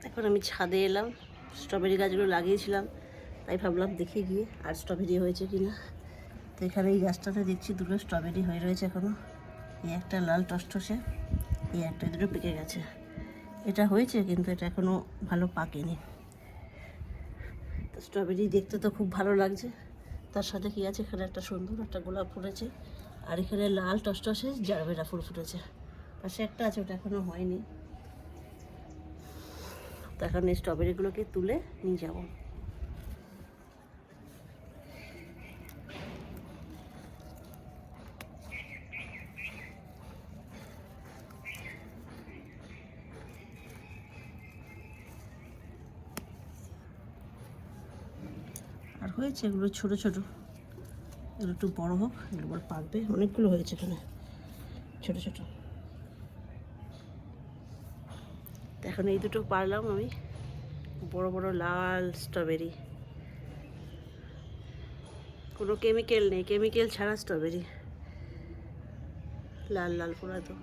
এখন আমি ছাদে এলাম, স্ট্রবেরি গাছগুলো লাগিয়েছিলাম, তাই ভাবলাম দেখে গিয়ে আর স্ট্রবেরি হয়েছে কি না। তো এখানে এই গাছটাতে দেখছি দুটো স্ট্রবেরি হয়ে রয়েছে এখনও। এই একটা লাল টসটসে, এই একটা দুটো পেকে গেছে। এটা হয়েছে কিন্তু এটা এখনও ভালো পাকেনি। তো স্ট্রবেরি দেখতে তো খুব ভালো লাগছে, তার সাথে কি আছে, এখানে একটা সুন্দর একটা গোলাপ ফুটেছে, আর এখানে লাল টসটসে জারবেরা ফুল ফুটেছে। পাশে একটা আছে, ওটা এখনও হয়নি। তো এখন এই স্ট্রবেরিগুলোকে তুলে নিয়ে যাব। আর হয়েছে এগুলো ছোট ছোট, এগুলো একটু বড় হোক, এগুলো পাকবে। অনেকগুলো হয়েছে এখানে ছোট ছোট। তো এখন এই দুটো পারলাম আমি, বড় বড় লাল স্ট্রবেরি, কোনো কেমিক্যাল নেই, কেমিক্যাল ছাড়া স্ট্রবেরি, লাল লাল পুরো তো।